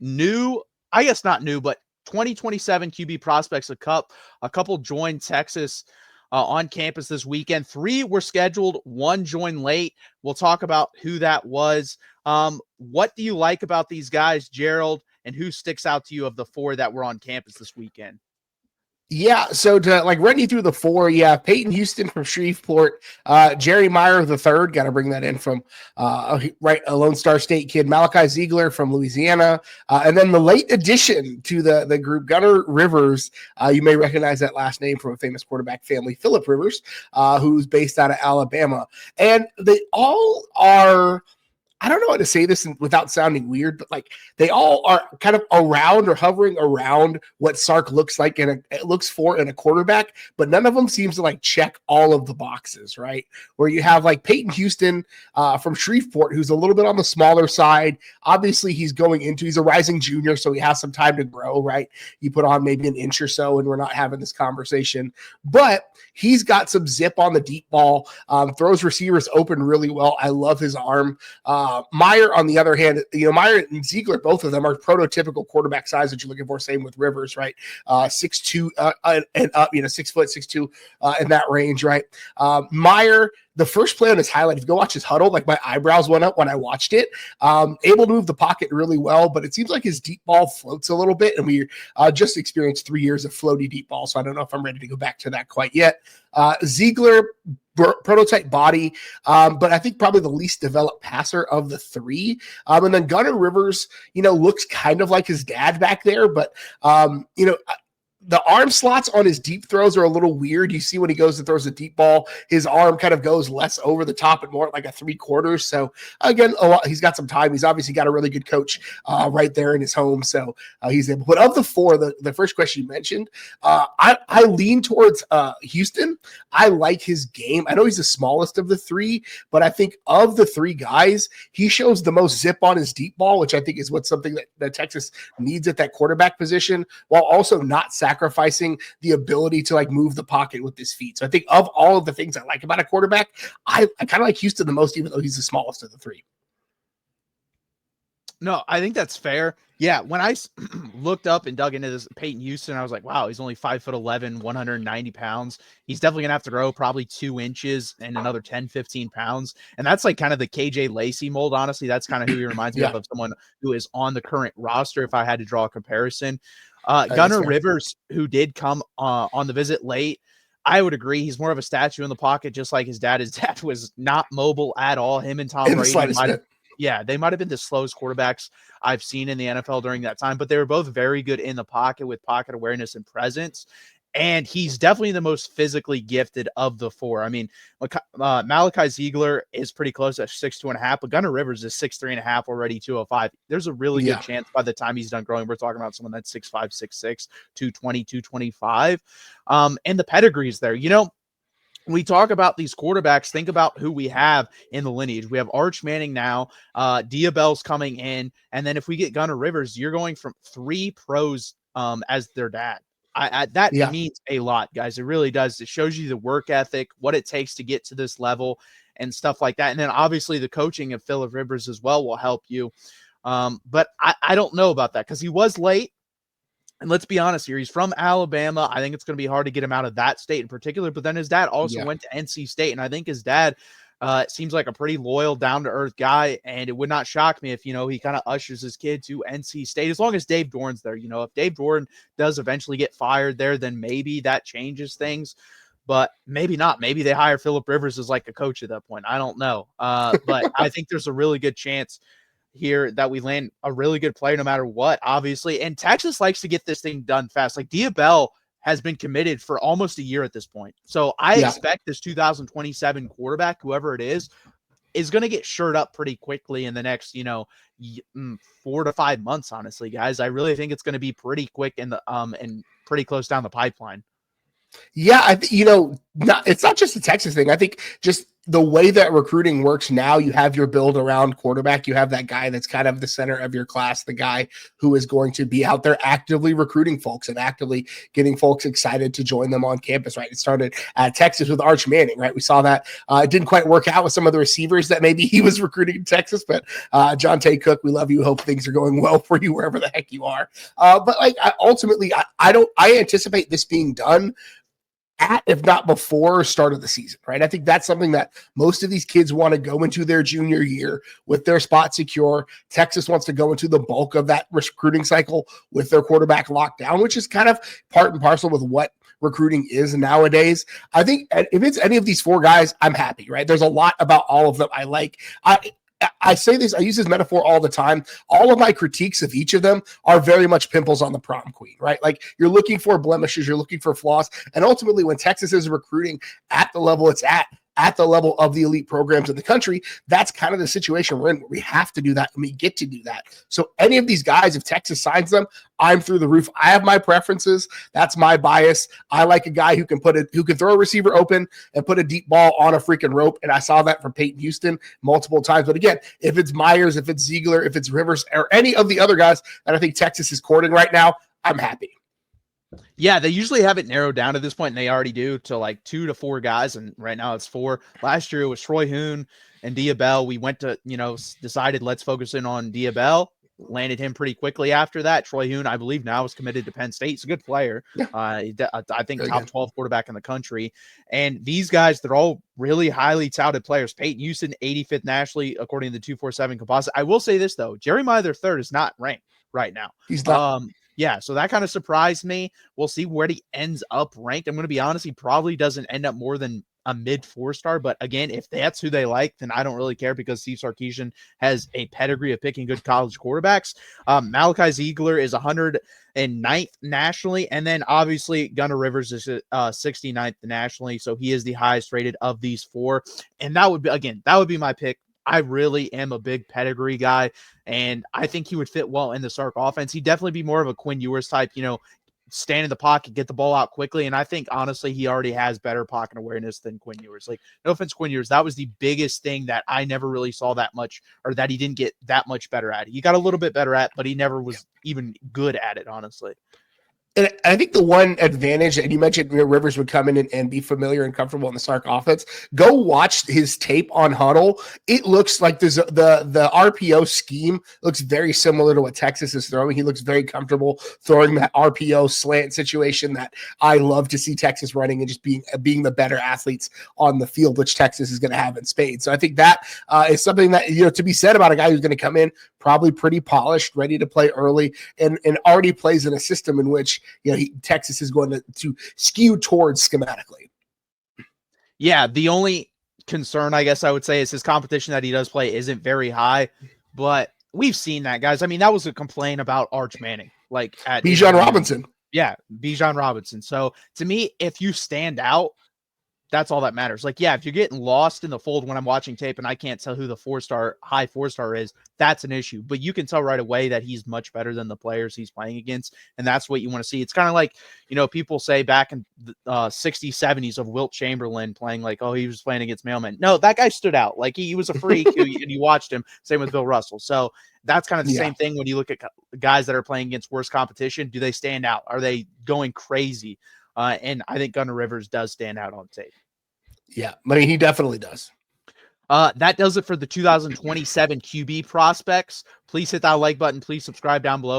new, I guess not new, but 2027 QB prospects, a couple joined Texas on campus this weekend. 3 were scheduled, 1 joined late. We'll talk about who that was. What do you like about these guys, Gerald, and who sticks out to you of the 4 that were on campus this weekend? Yeah, so to run you through the 4, Peyton Houston from Shreveport, Jerry Meyer III, got to bring that in from a Lone Star State kid, Malachi Ziegler from Louisiana, and then the late addition to the group, Gunnar Rivers. You may recognize that last name from a famous quarterback family, Phillip Rivers, who's based out of Alabama, and they all are. I don't know how to say this without sounding weird, but they all are kind of around or hovering around what Sark looks like looks for in a quarterback, but none of them seems to check all of the boxes, right? Where you have Peyton Houston from Shreveport, who's a little bit on the smaller side. Obviously, he's a rising junior, so he has some time to grow, right? You put on maybe an inch or so, and we're not having this conversation, but he's got some zip on the deep ball, throws receivers open really well. I love his arm. Meyer, on the other hand, Meyer and Ziegler, both of them are prototypical quarterback size that you're looking for. Same with Rivers, right? 6'2" and up, 6 foot, 6'2" in that range, right? Meyer, the first play on his highlight, if you go watch his huddle, my eyebrows went up when I watched it. Able to move the pocket really well, but it seems like his deep ball floats a little bit, and we just experienced 3 years of floaty deep ball, so I don't know if I'm ready to go back to that quite yet. Ziegler, prototype body, but I think probably the least developed passer of the 3. And then Gunnar Rivers, looks kind of like his dad back there, but the arm slots on his deep throws are a little weird. You see when he goes and throws a deep ball, his arm kind of goes less over the top and more like a 3/4. So again, he's got some time. He's obviously got a really good coach right there in his home. So he's able. But of the 4, the first question you mentioned, I lean towards Houston. I like his game. I know he's the smallest of the 3, but I think of the 3 guys, he shows the most zip on his deep ball, which I think is something that Texas needs at that quarterback position, while also not sacrificing the ability to move the pocket with his feet. So I think of all of the things I like about a quarterback, I kind of like Houston the most, even though he's the smallest of the 3. No, I think that's fair. Yeah, when I looked up and dug into this Peyton Houston, I was like, wow, he's only 5'11", 190 pounds. He's definitely going to have to grow probably 2 inches and another 10, 15 pounds. And that's kind of the KJ Lacey mold, honestly. That's kind of who he reminds me of someone who is on the current roster, if I had to draw a comparison. Gunnar Rivers, who did come on the visit late, I would agree. He's more of a statue in the pocket, just like his dad. His dad was not mobile at all. Him and Tom Brady they might have been the slowest quarterbacks I've seen in the NFL during that time, but they were both very good in the pocket with pocket awareness and presence. And he's definitely the most physically gifted of the 4. I mean, Malachi Ziegler is pretty close at 6'2.5", but Gunnar Rivers is 6'3.5", already 205. There's a really good chance by the time he's done growing, we're talking about someone that's 6'5", 6'6", 220, 225. And the pedigree's there. When we talk about these quarterbacks, think about who we have in the lineage. We have Arch Manning now, Diabell's coming in, and then if we get Gunnar Rivers, you're going from 3 pros as their dad. That means a lot, guys. It really does. It shows you the work ethic, what it takes to get to this level and stuff like that. And then obviously the coaching of Phillip Rivers as well will help you. But I don't know about that because he was late. And let's be honest here, he's from Alabama. I think it's going to be hard to get him out of that state in particular. But then his dad also went to NC State. And I think his dad seems like a pretty loyal, down-to-earth guy. And it would not shock me if, he kind of ushers his kid to NC State, as long as Dave Doran's there. If Dave Doran does eventually get fired there, then maybe that changes things. But maybe not. Maybe they hire Phillip Rivers as a coach at that point. I don't know. But I think there's a really good chance here that we land a really good player no matter what, obviously. And Texas likes to get this thing done fast. Diabell has been committed for almost a year at this point. So I expect this 2027 quarterback, whoever it is going to get shirt up pretty quickly in the next, 4 to 5 months, honestly, guys. I really think it's going to be pretty quick and pretty close down the pipeline. Yeah, it's not just a Texas thing. I think just the way that recruiting works now, you have your build around quarterback. You have that guy that's kind of the center of your class, the guy who is going to be out there actively recruiting folks and actively getting folks excited to join them on campus, right? It started at Texas with Arch Manning, right? We saw that. It didn't quite work out with some of the receivers that maybe he was recruiting in Texas, but John Tay Cook, we love you. Hope things are going well for you wherever the heck you are. But like ultimately, I anticipate this being done at, if not before, start of the season, right? I think that's something that most of these kids want to go into their junior year with their spot secure. Texas wants to go into the bulk of that recruiting cycle with their quarterback locked down, which is kind of part and parcel with what recruiting is nowadays. I think if it's any of these four guys, I'm happy, right? There's a lot about all of them I like. I say this, I use this metaphor all the time. All of my critiques of each of them are very much pimples on the prom queen, right? Like you're looking for blemishes, you're looking for flaws. And ultimately, when Texas is recruiting at the level it's at the level of the elite programs in the country, that's kind of the situation we're in where we have to do that and we get to do that. So any of these guys, if Texas signs them, I'm through the roof. I have my preferences. That's my bias. I like a guy who can throw a receiver open and put a deep ball on a freaking rope. And I saw that from Peyton Houston multiple times. But again, if it's Myers, if it's Ziegler, if it's Rivers, or any of the other guys that I think Texas is courting right now, I'm happy. Yeah, they usually have it narrowed down to this point, and they already do, to like 2 to 4 guys, and right now it's 4. Last year it was Troy Hoon and Diabell. We went to, decided let's focus in on Diabell, landed him pretty quickly after that. Troy Hoon, I believe now is committed to Penn State. He's a good player. Yeah. I think top 12 quarterback in the country. And these guys, they're all really highly touted players. Peyton Houston, 85th nationally, according to the 247 composite. I will say this, though. Jeremiah III is not ranked right now. He's not. Yeah, so that kind of surprised me. We'll see where he ends up ranked. I'm going to be honest, he probably doesn't end up more than a mid 4-star. But again, if that's who they like, then I don't really care because Steve Sarkisian has a pedigree of picking good college quarterbacks. Malachi Ziegler is 109th nationally. And then obviously Gunnar Rivers is 69th nationally. So he is the highest rated of these 4. And that would be my pick. I really am a big pedigree guy, and I think he would fit well in the Sark offense. He'd definitely be more of a Quinn Ewers type, stand in the pocket, get the ball out quickly. And I think, honestly, he already has better pocket awareness than Quinn Ewers. Like, no offense, Quinn Ewers, that was the biggest thing that I never really saw that much, or that he didn't get that much better at. He got a little bit better at, but he never was even good at it, honestly. And I think the one advantage, and you mentioned Rivers would come in and be familiar and comfortable in the Sark offense. Go watch his tape on Huddle. It looks like the RPO scheme looks very similar to what Texas is throwing. He looks very comfortable throwing that RPO slant situation that I love to see Texas running and just being the better athletes on the field, which Texas is going to have in spades. So I think that is something that, to be said about a guy who's going to come in probably pretty polished, ready to play early, and already plays in a system in which Texas is going to skew towards schematically. Yeah, the only concern, I guess I would say, is his competition that he does play isn't very high, but we've seen that, guys. I mean, that was a complaint about Arch Manning, like at Bijan Robinson. Yeah, Bijan Robinson. So to me, if you stand out, that's all that matters. Like, yeah, if you're getting lost in the fold when I'm watching tape and I can't tell who the high 4-star is, that's an issue. But you can tell right away that he's much better than the players he's playing against. And that's what you want to see. It's kind of like, people say back in the 60s, 70s of Wilt Chamberlain playing like, oh, he was playing against mailmen. No, that guy stood out. Like he was a freak and you watched him. Same with Bill Russell. So that's kind of the same thing when you look at guys that are playing against worse competition. Do they stand out? Are they going crazy? And I think Gunnar Rivers does stand out on tape. Yeah, I mean, he definitely does. That does it for the 2027 QB prospects. Please hit that like button. Please subscribe down below.